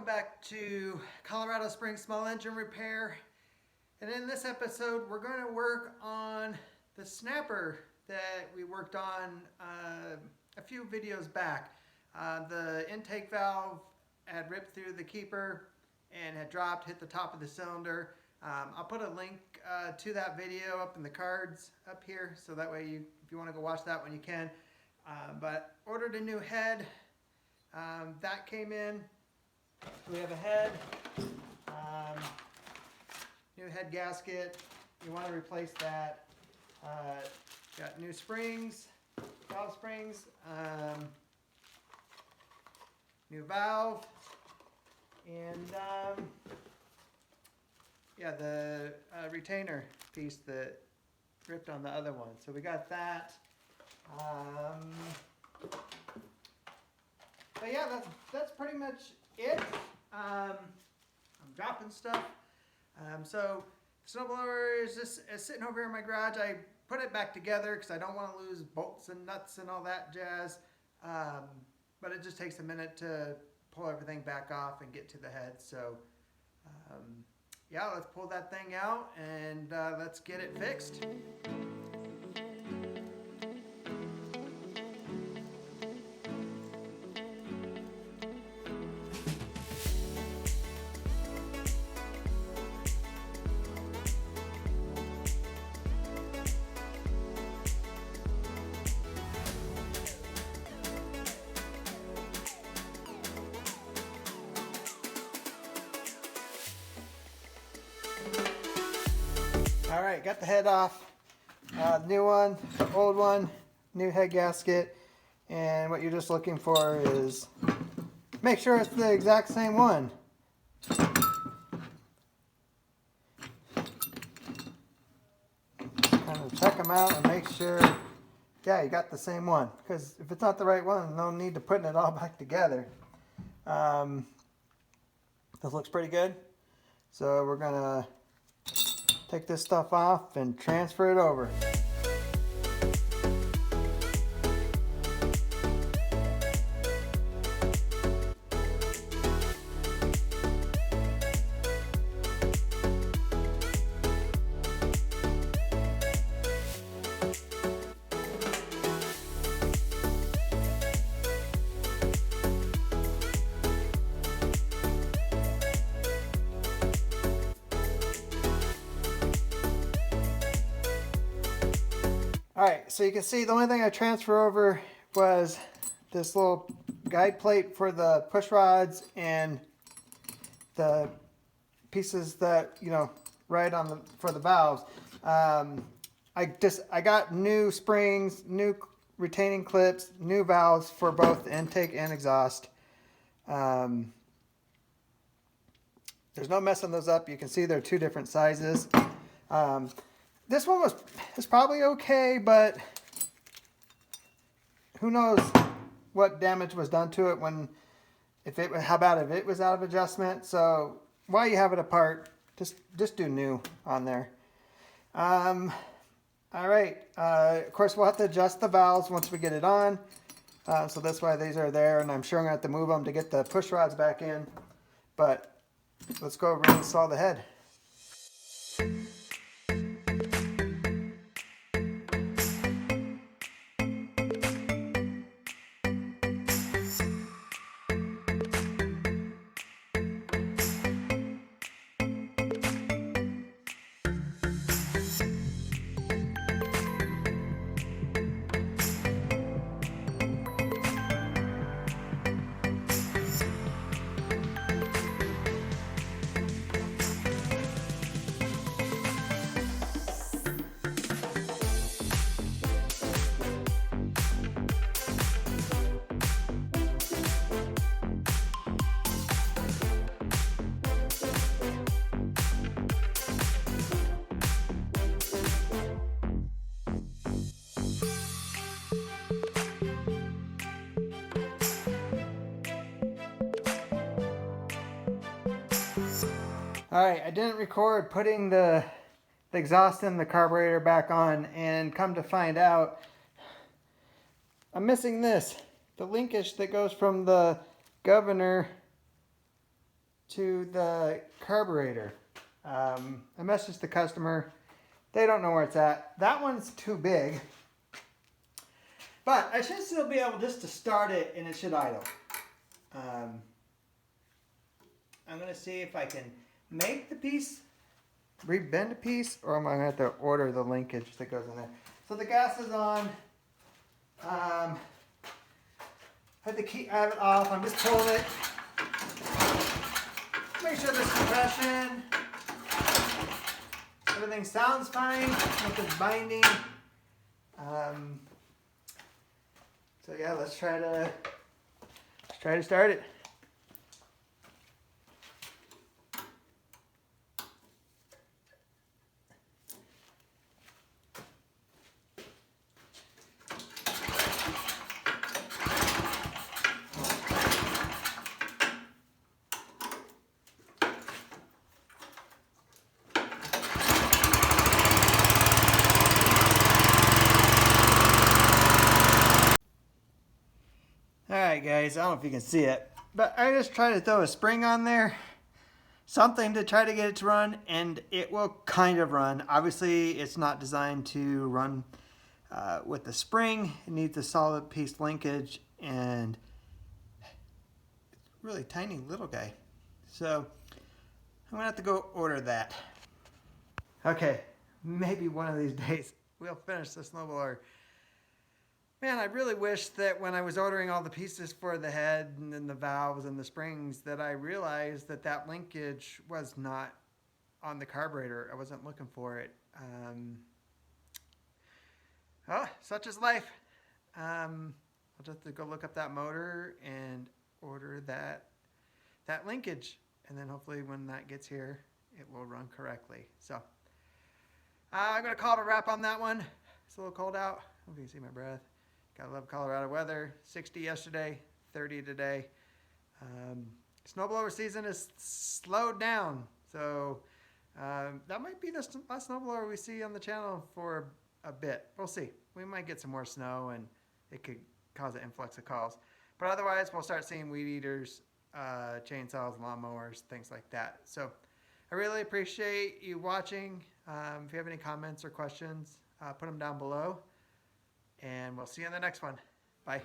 back to Colorado Springs Small Engine Repair. And in this episode, we're going to work on the snapper that we worked on a few videos back. The intake valve had ripped through the keeper and had dropped, hit the top of the cylinder. I'll put a link to that video up in the cards up here, so that way if you want to go watch that one, you can. But ordered a new head. That came in. We have a head, new head gasket. You want to replace that. Got new springs, valve springs, new valve, and yeah, the retainer piece that ripped on the other one. So we got that. But yeah, that's pretty much it. I'm dropping stuff. So snowblower is just sitting over in my garage. I put it back together because I don't want to lose bolts and nuts and all that jazz. But it just takes a minute to pull everything back off and get to the head. So yeah, let's pull that thing out and let's get it fixed. All right, got the head off. New one, old one, new head gasket. And what you're just looking for is make sure it's the exact same one. Kind of check them out and make sure, yeah, you got the same one. Because if it's not the right one, no need to putting it all back together. This looks pretty good. So we're gonna take this stuff off and transfer it over. Alright, so you can see the only thing I transfer over was this little guide plate for the push rods and the pieces that, you know, right on for the valves. I got new springs, new retaining clips, new valves for both intake and exhaust. There's no messing those up. You can see they're two different sizes. This one is probably okay, but who knows what damage was done to it how bad if it was out of adjustment. So while you have it apart, just do new on there. All right. Of course, we'll have to adjust the valves once we get it on. So that's why these are there, and I'm sure I'm gonna have to move them to get the push rods back in. But let's go reinstall the head. Alright, I didn't record putting the exhaust and the carburetor back on, and come to find out I'm missing this, the linkage that goes from the governor to the carburetor. I messaged the customer. They don't know where it's at. That one's too big. But I should still be able just to start it and it should idle. I'm going to see if I can make the piece, rebend a piece, or am I going to have to order the linkage that goes in there. So the gas is on. I have it off. I'm just pulling it. Make sure there's compression. Everything sounds fine. Nothing's binding. So yeah, let's try to start it. Alright guys, I don't know if you can see it, but I just tried to throw a spring on there, something to try to get it to run, and it will kind of run. Obviously it's not designed to run with the spring. It needs a solid piece linkage, and it's a really tiny little guy. So I'm gonna have to go order that. Okay, maybe one of these days we'll finish the snowblower. Man, I really wish that when I was ordering all the pieces for the head and then the valves and the springs that I realized that that linkage was not on the carburetor. I wasn't looking for it. Such is life. I'll just have to go look up that motor and order that linkage. And then hopefully when that gets here, it will run correctly. So I'm going to call it a wrap on that one. It's a little cold out. Hope you can see my breath. Gotta love Colorado weather. 60 yesterday, 30 today. Snowblower season is slowed down. So that might be the last snowblower we see on the channel for a bit. We'll see. We might get some more snow and it could cause an influx of calls. But otherwise, we'll start seeing weed eaters, chainsaws, lawnmowers, things like that. So I really appreciate you watching. If you have any comments or questions, put them down below. And we'll see you in the next one. Bye.